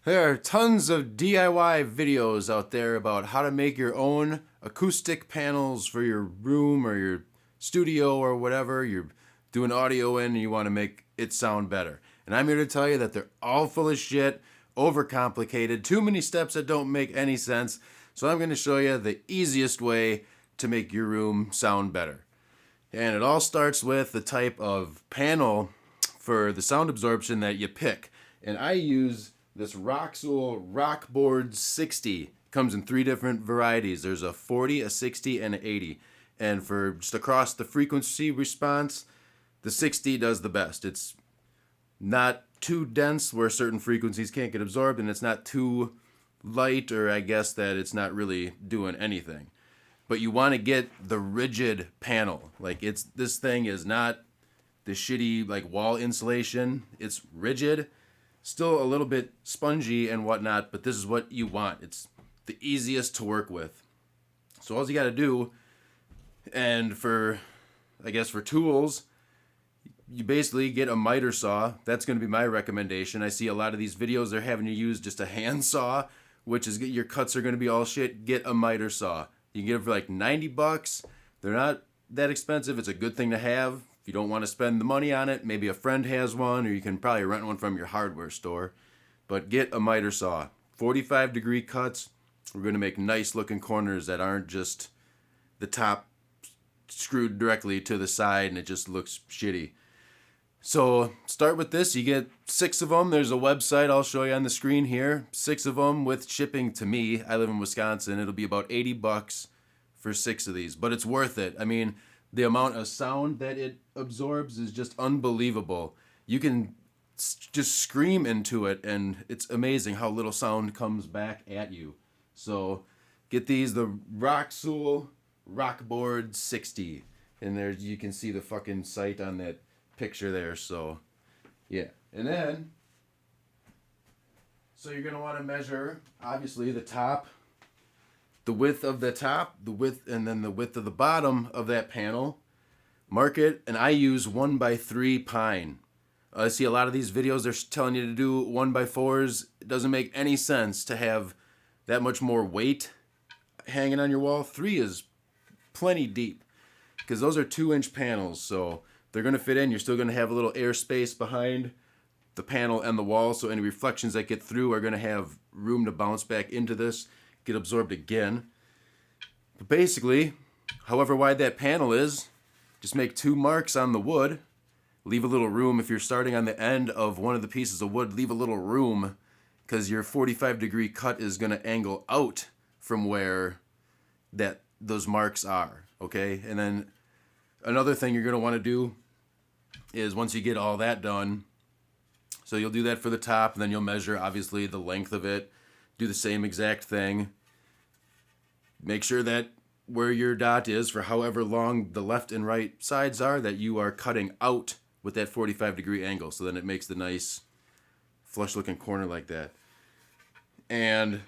There are tons of DIY videos out there about how to make your own acoustic panels for your room or your studio or whatever you're doing audio in and you want to make it sound better. And I'm here to tell you that they're all full of shit, overcomplicated, too many steps that don't make any sense. So I'm going to show you the easiest way to make your room sound better. And it all starts with the type of panel for the sound absorption that you pick. And I use this Roxul Rockboard 60. Comes in 3 different varieties. There's a 40, a 60, and an 80. And for just across the frequency response, the 60 does the best. It's not too dense where certain frequencies can't get absorbed, and it's not too light, or I guess that it's not really doing anything. But you want to get the rigid panel. Like, this thing is not the shitty like wall insulation. It's rigid, still a little bit spongy and whatnot, but this is what you want. It's the easiest to work with. So all you got to do, and for tools, you basically get a miter saw. That's going to be my recommendation. I see a lot of these videos they're having you use just a hand saw, which is your cuts are going to be all shit. Get a miter saw. You can get it for like $90. They're not that expensive. It's a good thing to have. If you don't want to spend the money on it, maybe a friend has one, or you can probably rent one from your hardware store. But get a miter saw. 45-degree cuts. We're going to make nice looking corners that aren't just the top screwed directly to the side and it just looks shitty. So start with this. You get 6 of them. There's a website I'll show you on the screen here. 6 of them with shipping to me. I live in Wisconsin. It'll be about $80 for 6 of these, but it's worth it. I mean, the amount of sound that it absorbs is just unbelievable. You can just scream into it, and it's amazing how little sound comes back at you. So get these, the Roxul Rockboard 60. And there you can see the fucking site on that picture there. So yeah. And then, so you're going to want to measure, obviously, the top, the width of the top, the width, and then the width of the bottom of that panel. Mark it, and I use 1x3 pine. I see a lot of these videos, they're telling you to do 1x4s. It doesn't make any sense to have that much more weight hanging on your wall. 3 is plenty deep, because those are 2-inch panels, so they're going to fit in. You're still going to have a little air space behind the panel and the wall, so any reflections that get through are going to have room to bounce back into this, get absorbed again. But basically, however wide that panel is, just make 2 marks on the wood. Leave a little room. If you're starting on the end of one of the pieces of wood, leave a little room, because your 45-degree cut is going to angle out from where those marks are, okay? And then another thing you're going to want to do is, once you get all that done, so you'll do that for the top, and then you'll measure, obviously, the length of it. Do the same exact thing. Make sure that where your dot is, for however long the left and right sides are, that you are cutting out with that 45-degree angle. So then it makes the nice flush-looking corner like that. And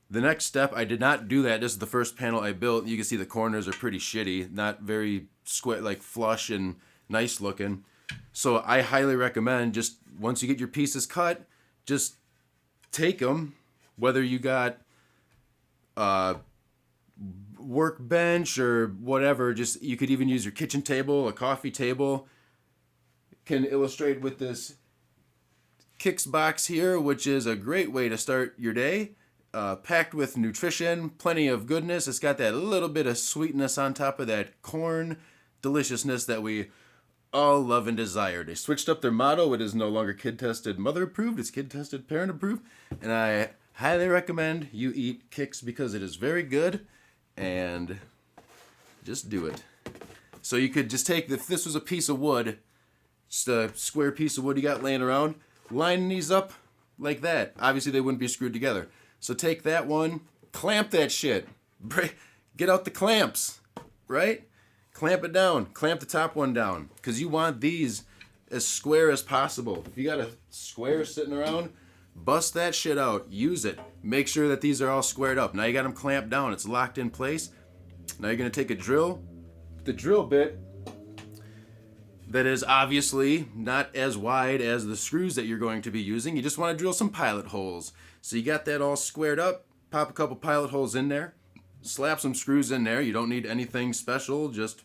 the next step, I did not do that. This is the first panel I built. You can see the corners are pretty shitty, not very square, like flush and nice looking. So I highly recommend, just once you get your pieces cut, just take them, whether you got a workbench or whatever. Just, you could even use your kitchen table, a coffee table. Can illustrate with this Kicks box here, which is a great way to start your day. Packed with nutrition, plenty of goodness. It's got that little bit of sweetness on top of that corn deliciousness that we all love and desire. They switched up their motto. It is no longer kid-tested, mother-approved. It's kid-tested, parent-approved. And I highly recommend you eat Kicks because it is very good. And just do it. So you could just take, if this was a piece of wood, just a square piece of wood you got laying around, line these up like that. Obviously, they wouldn't be screwed together. So take that one, clamp that shit. Get out the clamps, right? Clamp it down. Clamp the top one down, because you want these as square as possible. If you got a square sitting around, bust that shit out. Use it. Make sure that these are all squared up. Now you got them clamped down. It's locked in place. Now you're going to take a drill. The drill bit, that is obviously not as wide as the screws that you're going to be using. You just want to drill some pilot holes. So you got that all squared up, pop a couple pilot holes in there, slap some screws in there. You don't need anything special, just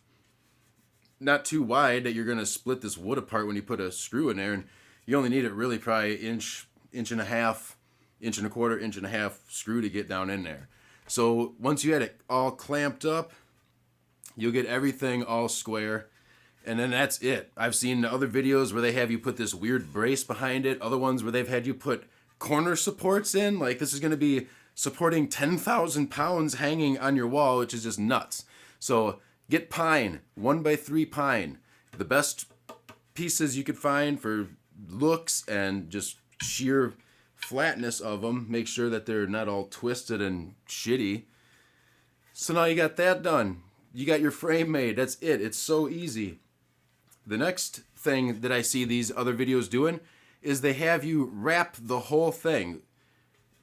not too wide that you're going to split this wood apart when you put a screw in there. And you only need it really probably inch and a half, inch and a quarter, inch and a half screw to get down in there. So once you had it all clamped up, you'll get everything all square. And then that's it. I've seen other videos where they have you put this weird brace behind it. Other ones where they've had you put corner supports in. Like this is going to be supporting 10,000 pounds hanging on your wall, which is just nuts. So get pine, 1x3 pine. The best pieces you could find for looks and just sheer flatness of them. Make sure that they're not all twisted and shitty. So now you got that done. You got your frame made. That's it. It's so easy. The next thing that I see these other videos doing is they have you wrap the whole thing.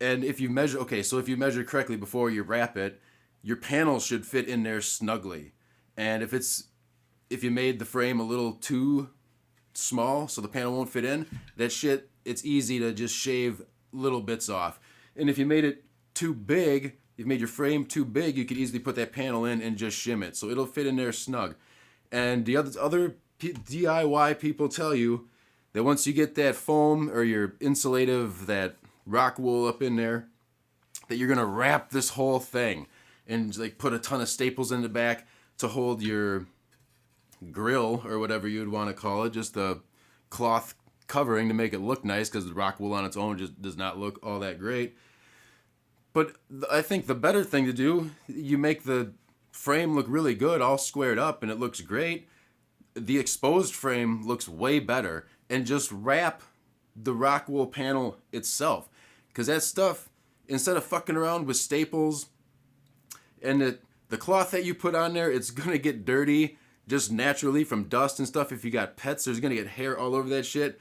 And if you measure, so if you measure correctly before you wrap it, your panel should fit in there snugly. And if you made the frame a little too small so the panel won't fit in, it's easy to just shave little bits off. And if you made it too big, you've made your frame too big, you could easily put that panel in and just shim it. So it'll fit in there snug. And the other DIY people tell you that once you get that foam or your insulative, that rock wool up in there, that you're gonna wrap this whole thing and like put a ton of staples in the back to hold your grill or whatever you'd want to call it, just the cloth covering to make it look nice, because the rock wool on its own just does not look all that great. But I think the better thing to do, you make the frame look really good, all squared up, and it looks great. The exposed frame looks way better, and just wrap the rock wool panel itself. Because that stuff, instead of fucking around with staples and the cloth that you put on there, it's going to get dirty just naturally from dust and stuff. If you got pets, there's going to get hair all over that shit.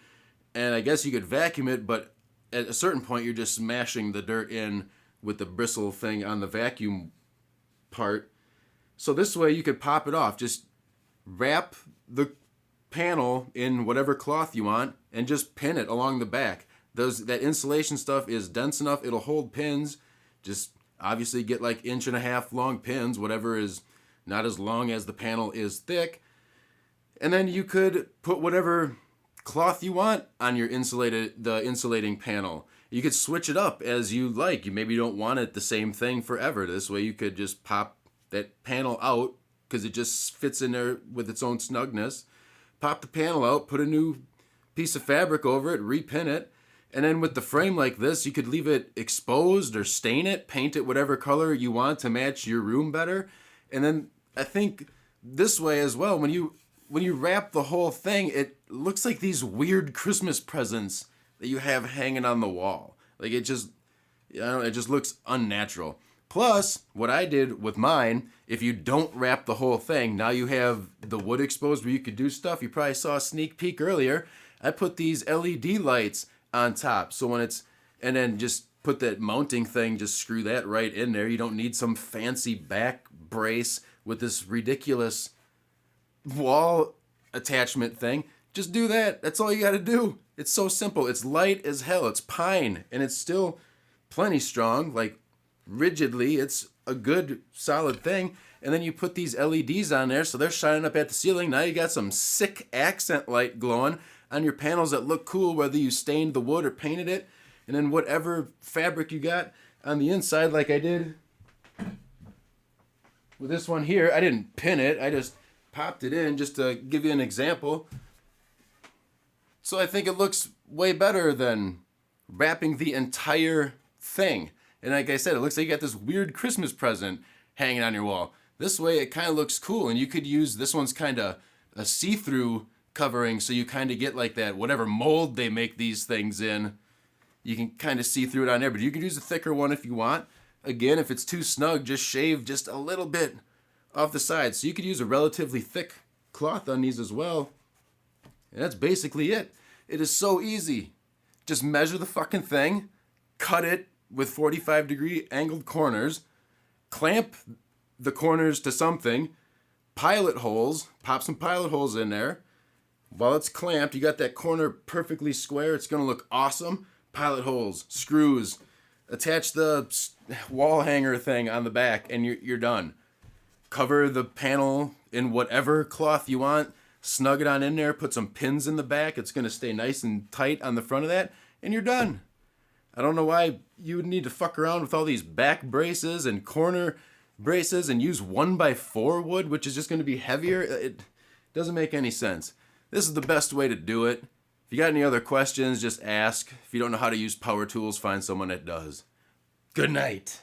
And I guess you could vacuum it, but at a certain point, you're just smashing the dirt in with the bristle thing on the vacuum part. So this way you could pop it off. Just wrap the panel in whatever cloth you want and just pin it along the back. That insulation stuff is dense enough, it'll hold pins. Just obviously get like 1.5 inch long pins, whatever is not as long as the panel is thick. And then you could put whatever cloth you want on your insulating panel. You could switch it up as you like. You maybe don't want it the same thing forever. This way you could just pop that panel out because it just fits in there with its own snugness. Pop the panel out, put a new piece of fabric over it, repin it. And then with the frame like this, you could leave it exposed or stain it, paint it whatever color you want to match your room better. And then I think this way as well, when you wrap the whole thing, it looks like these weird Christmas presents that you have hanging on the wall. Like it just looks unnatural. Plus, what I did with mine, if you don't wrap the whole thing, now you have the wood exposed where you could do stuff. You probably saw a sneak peek earlier. I put these LED lights on top. So and then just put that mounting thing, just screw that right in there. You don't need some fancy back brace with this ridiculous wall attachment thing. Just do that. That's all you got to do. It's so simple. It's light as hell. It's pine, and it's still plenty strong. Like rigidly, it's a good solid thing. And then you put these LEDs on there, so they're shining up at the ceiling. Now you got some sick accent light glowing on your panels that look cool, whether you stained the wood or painted it. And then whatever fabric you got on the inside, like I did with this one here, I didn't pin it. I just popped it in just to give you an example. So I think it looks way better than wrapping the entire thing. And like I said, it looks like you got this weird Christmas present hanging on your wall. This way it kind of looks cool, and you could use, this one's kind of a see-through covering, so you kind of get like that, whatever mold they make these things in, you can kind of see through it on there. But you could use a thicker one if you want. Again, if it's too snug, just shave just a little bit off the side. So you could use a relatively thick cloth on these as well. And that's basically it. It is so easy. Just measure the fucking thing, cut it with 45-degree angled corners, clamp the corners to something, pilot holes, pop some pilot holes in there, While it's clamped, you got that corner perfectly square. It's going to look awesome. Pilot holes, screws, attach the wall hanger thing on the back, and you're done. Cover the panel in whatever cloth you want. Snug it on in there. Put some pins in the back. It's going to stay nice and tight on the front of that, and you're done. I don't know why you would need to fuck around with all these back braces and corner braces and use 1x4 wood, which is just going to be heavier. It doesn't make any sense. This is the best way to do it. If you got any other questions, just ask. If you don't know how to use power tools, find someone that does. Good night.